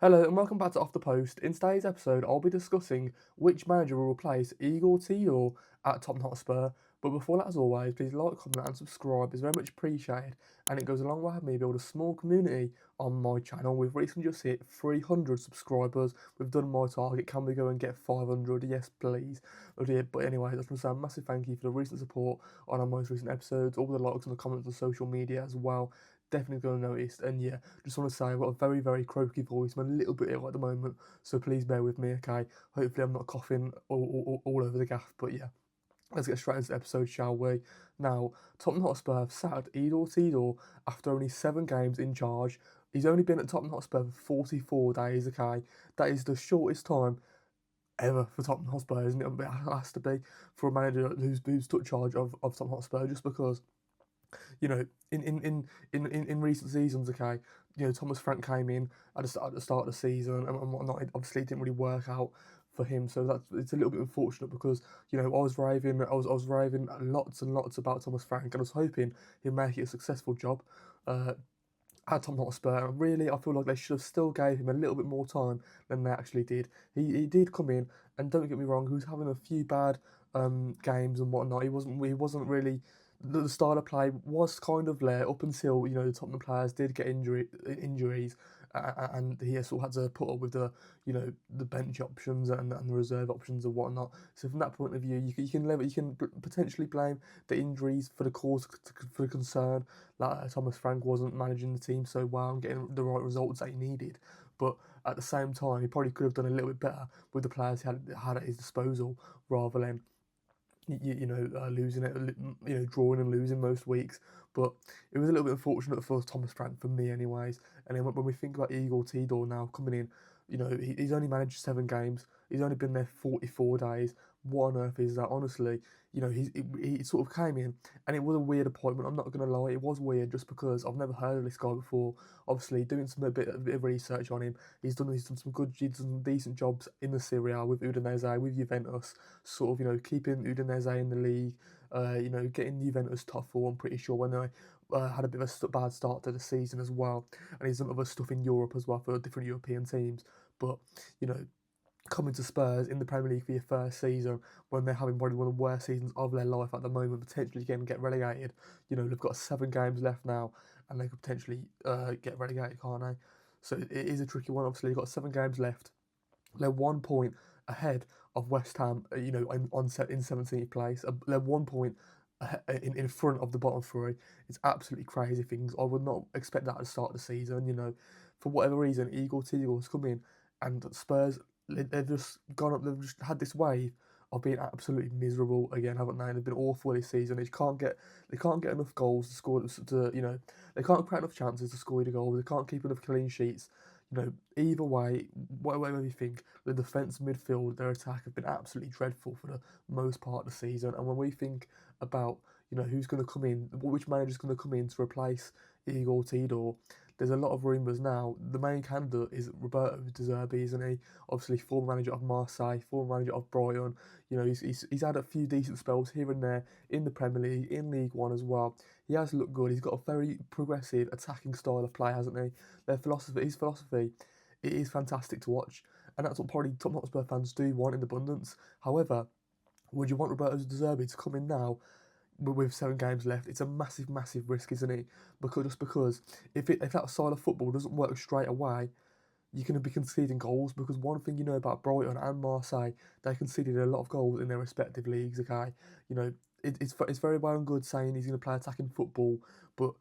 Hello and welcome back to Off the Post. In today's episode, I'll be discussing which manager will replace Igor Tudor at Tottenham Hotspur. But before that, as always, please like, comment, and subscribe. It's very much appreciated, and it goes a long way with me build a small community on my channel. We've recently just hit 300 subscribers. We've done my target. Can we go and get 500? Yes, please. But anyway, I just want to say a massive thank you for the recent support on our most recent episodes, all the likes and the comments on social media as well. Definitely going to notice. And yeah, just want to say I've got a very, very croaky voice. I'm a little bit ill at the moment, so please bear with me, okay? Hopefully, I'm not coughing all over the gaff, but yeah. Let's get straight into the episode, shall we? Now, Tottenham Hotspur have sacked Idor Tidor after only 7 games in charge. He's only been at Tottenham Hotspur for 44 days, okay? That is the shortest time ever for Tottenham Hotspur, isn't it? It has to be for a manager who's took charge of Tottenham Hotspur, just because you know, in recent seasons, okay, Thomas Frank came in at the start of the season and whatnot. Obviously, it didn't really work out for him, so it's a little bit unfortunate because I was raving lots and lots about Thomas Frank, and I was hoping he'd make it a successful job. Uh, at Tottenham Hotspur, and really, I feel like they should have still gave him a little bit more time than they actually did. He did come in, and don't get me wrong, he was having a few bad games and whatnot. He wasn't really the style of play was kind of there up until the Tottenham players did get injuries, and he sort of had to put up with the bench options and the reserve options and whatnot. So from that point of view, you can potentially blame the injuries for the cause for the concern. Like Thomas Frank wasn't managing the team so well and getting the right results that he needed. But at the same time, he probably could have done a little bit better with the players he had at his disposal rather than losing it, drawing and losing most weeks. But it was a little bit unfortunate for Thomas Frank, for me, anyways. And then when we think about Igor Tidor now coming in, he's only managed 7 games. He's only been there 44 days. What on earth is that? Honestly, he sort of came in, and it was a weird appointment. I'm not gonna lie, it was weird just because I've never heard of this guy before. Obviously, doing a bit of research on him, he's done some decent jobs in the Serie A with Udinese, with Juventus, sort of keeping Udinese in the league. Getting Juventus top 4. I'm pretty sure when they had a bit of a bad start to the season as well, and he's done other stuff in Europe as well for different European teams. But you know, coming to Spurs in the Premier League for your first season when they're having probably one of the worst seasons of their life at the moment, potentially going to get relegated. They've got 7 games left now, and they could potentially get relegated, can't they? So it is a tricky one. Obviously, they've got 7 games left. They're 1 point ahead of West Ham, in 17th place. They're 1 point in front of the bottom three. It's absolutely crazy things. I would not expect that at the start of the season. For whatever reason, Igor Tigor's come in, and Spurs they've just gone up. They've just had this wave of being absolutely miserable again, haven't they? They've been awful this season. They can't get enough goals to score. They can't create enough chances to score the goals. They can't keep enough clean sheets. Either way, whatever you think, the defence, midfield, their attack have been absolutely dreadful for the most part of the season. And when we think about who's going to come in, which manager's going to come in to replace Igor Tidor, there's a lot of rumours now. The main candidate is Roberto De Zerbi, isn't he? Obviously, former manager of Marseille, former manager of Brighton. He's had a few decent spells here and there in the Premier League, in League One as well. He has looked good. He's got a very progressive attacking style of play, hasn't he? His philosophy, it is fantastic to watch, and that's what probably Tottenham Hotspur fans do want in abundance. However, would you want Roberto De Zerbi to come in now with 7 games left? It's a massive, massive risk, isn't it? Because if that style of football doesn't work straight away, you're going to be conceding goals. Because one thing you know about Brighton and Marseille, they conceded a lot of goals in their respective leagues. Okay, it's very well and good saying he's going to play attacking football, but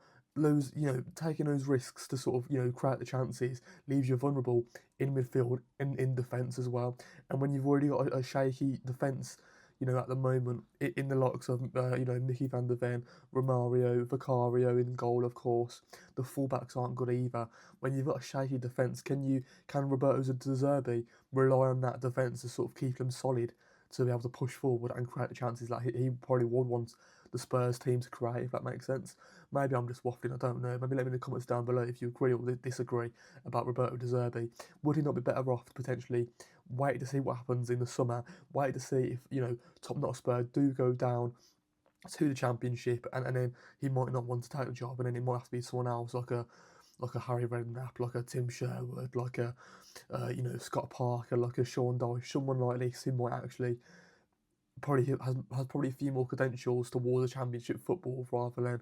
taking those risks to sort of create the chances leaves you vulnerable in midfield and in defence as well. And when you've already got a shaky defence, at the moment, in the likes of, Mickey van der Ven, Romario, Vicario in goal, of course. The fullbacks aren't good either. When you've got a shaky defence, can Roberto De Zerbi rely on that defence to sort of keep them solid to be able to push forward and create the chances like he probably would want the Spurs team to create, if that makes sense? Maybe I'm just waffling, I don't know. Maybe let me in the comments down below if you agree or disagree about Roberto De Zerbi. Would he not be better off to potentially wait to see what happens in the summer, wait to see if, Tottenham Hotspur do go down to the Championship, and then he might not want to take the job, and then it might have to be someone else, like like a Harry Redknapp, like a Tim Sherwood, like a Scott Parker, like a Sean Dyche, someone like this who might actually probably has probably a few more credentials towards the Championship football rather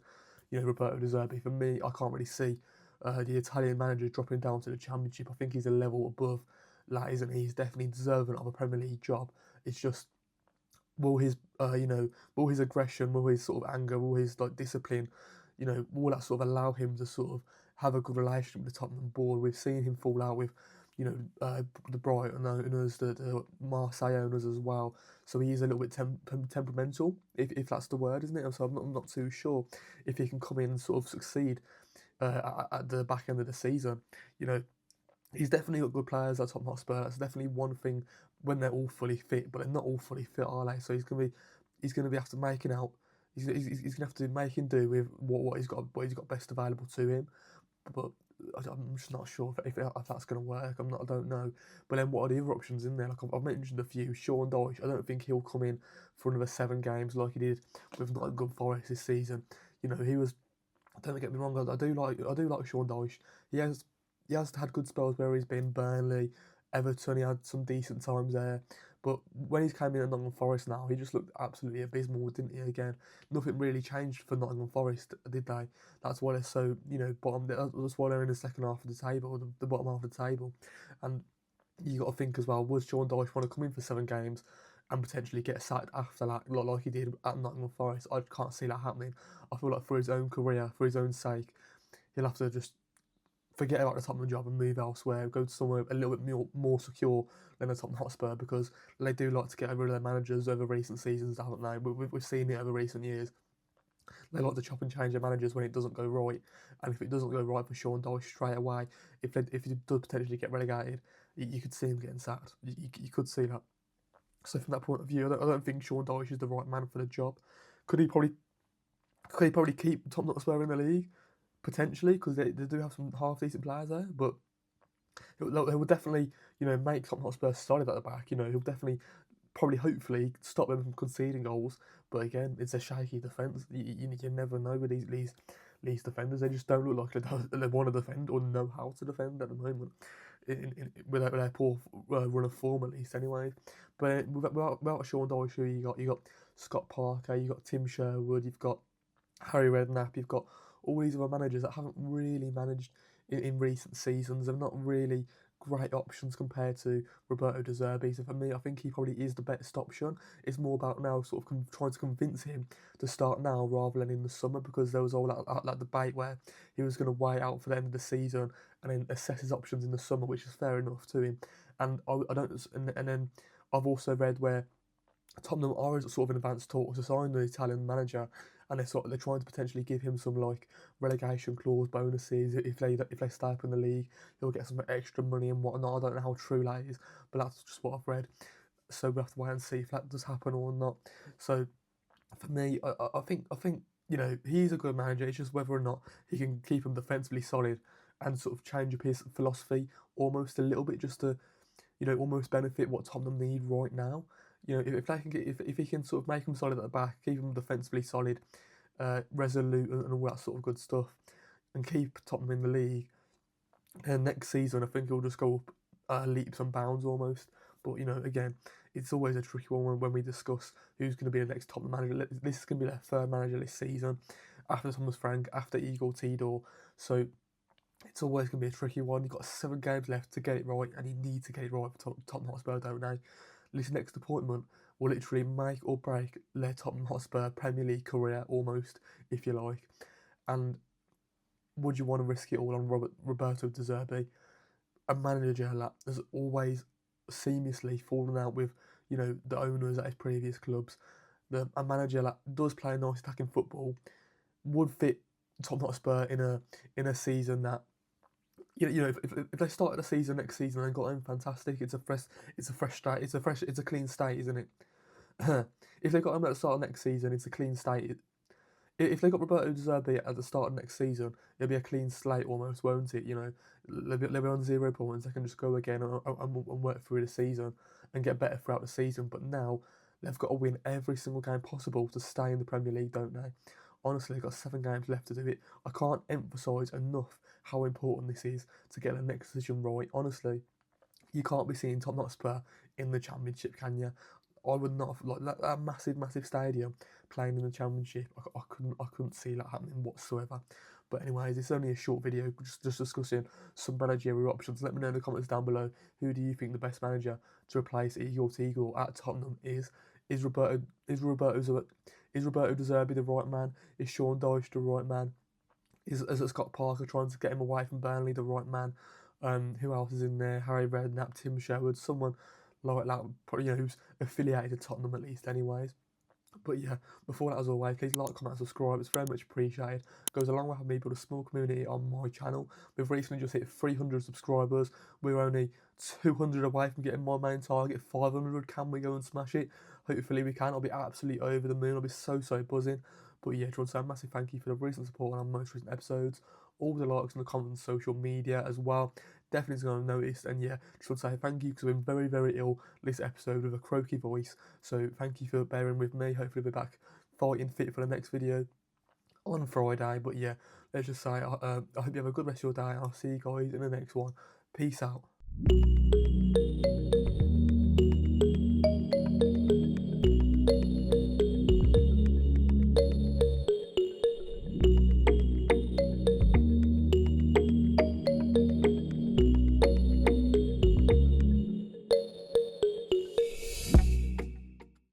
than Roberto De Zerbi. For me, I can't really see the Italian manager dropping down to the Championship. I think he's a level above that, isn't he? He's definitely deserving of a Premier League job. It's just will his will his aggression, will his sort of anger, will his like discipline, will that sort of allow him to sort of have a good relationship with the Tottenham board? We've seen him fall out with, the Brighton owners, the Marseille owners as well. So he is a little bit temperamental, if that's the word, isn't it? So I'm not too sure if he can come in and sort of succeed at the back end of the season. You know, he's definitely got good players at Tottenham Hotspur. That's definitely one thing when they're all fully fit, but they're not all fully fit, are they? So he's gonna be after making out. He's gonna have to make him do with what he's got best available to him. But I'm just not sure if that's going to work. I don't know. But then what are the other options in there? Like I've mentioned a few. Sean Dyche, I don't think he'll come in for another 7 games like he did with Nottingham Forest this season. He was. Don't get me wrong. I do like Sean Dyche. He has had good spells where he's been Burnley, Everton. He had some decent times there. But when he's came in at Nottingham Forest now, he just looked absolutely abysmal, didn't he? Again, nothing really changed for Nottingham Forest, did they? That's why they're so, bottom. That's why they're in the second half of the table, the bottom half of the table. And you got to think as well, would Sean Dyche want to come in for 7 games and potentially get sacked after that, like he did at Nottingham Forest? I can't see that happening. I feel like for his own career, for his own sake, he'll have to just forget about the Tottenham job and move elsewhere, go to somewhere a little bit more secure than the Tottenham Hotspur, because they do like to get rid of their managers over recent seasons, haven't they? We've seen it over recent years. They like to chop and change their managers when it doesn't go right, and if it doesn't go right for Sean Dyche straight away, if he does potentially get relegated, you could see him getting sacked. You could see that. So from that point of view, I don't think Sean Dyche is the right man for the job. Could he probably keep Tottenham Hotspur in the league? Potentially, because they do have some half decent players there, but he'll definitely, make Tottenham Hotspur solid at the back. He'll definitely, probably, hopefully, stop them from conceding goals. But again, it's a shaky defence. You never know with these defenders. They just don't look like they want to defend or know how to defend at the moment. With their poor run of form, at least, anyway. But without Sean Dyche, you got Scott Parker, you got Tim Sherwood, you've got Harry Redknapp, you've got all these other managers that haven't really managed in recent seasons. They're not really great options compared to Roberto De Zerbi. So for me, I think he probably is the best option. It's more about now sort of trying to convince him to start now rather than in the summer, because there was all that debate where he was going to wait out for the end of the season and then assess his options in the summer, which is fair enough to him. And I don't, and then I've also read where Tottenham are sort of in advanced talks to sign the Italian manager, and they're trying to potentially give him some like relegation clause bonuses if they stay up in the league. He'll get some extra money and whatnot. I don't know how true that is, but that's just what I've read. So we have to wait and see if that does happen or not. So for me, I think he's a good manager. It's just whether or not he can keep him defensively solid and sort of change up his philosophy almost a little bit, just to almost benefit what Tottenham need right now. If they can if he can sort of make them solid at the back, keep them defensively solid, resolute, and all that sort of good stuff, and keep Tottenham in the league, then next season I think he'll just go up leaps and bounds almost. But again, it's always a tricky one when we discuss who's going to be the next Tottenham manager. This is going to be their third manager this season, after Thomas Frank, after Igor Tudor. So it's always going to be a tricky one. You've got 7 games left to get it right, and you need to get it right for Tottenham Hotspur, don't they? This next appointment will literally make or break their Tottenham Hotspur Premier League career, almost, if you like. And would you want to risk it all on Roberto De Zerbi, a manager that has always seamlessly fallen out with, the owners at his previous clubs, a manager that does play nice attacking football, would fit Tottenham Hotspur in a season that if they started the season next season and got home, fantastic. It's a clean state, isn't it? If they got him at the start of next season, it's a clean state. If they got Roberto De Zerbi at the start of next season, it'll be a clean slate almost, won't it? They'll be on 0 points. They can just go again and work through the season and get better throughout the season. But now they've got to win every single game possible to stay in the Premier League, don't they? Honestly, got 7 games left to do it. I can't emphasise enough how important this is to get the next decision right. Honestly, you can't be seeing Tottenham Hotspur in the Championship, can you? I would not have, like that massive, massive stadium playing in the Championship. I couldn't see that happening whatsoever. But anyways, it's only a short video, just discussing some managerial options. Let me know in the comments down below. Who do you think the best manager to replace Igor Teagle at Tottenham is? Is Roberto is Roberto De Zerbi the right man? Is Sean Dyche the right man? Is Scott Parker trying to get him away from Burnley the right man? Who else is in there? Harry Redknapp, Tim Sherwood, someone like that, probably, who's affiliated to Tottenham at least, anyways. But yeah, before that, as always, please like, comment, and subscribe. It's very much appreciated. Goes a long way for me, build a small community on my channel. We've recently just hit 300 subscribers. We're only 200 away from getting my main target, 500. Can we go and smash it? Hopefully we can. I'll be absolutely over the moon. I'll be so buzzing. But yeah, just want to say a massive thank you for the recent support on our most recent episodes. All the likes and the comments on social media as well. Definitely going to notice. And yeah, just want to say thank you because I've been very ill this episode with a croaky voice. So thank you for bearing with me. Hopefully we'll be back fighting fit for the next video on Friday. But yeah, let's just say I hope you have a good rest of your day. I'll see you guys in the next one. Peace out.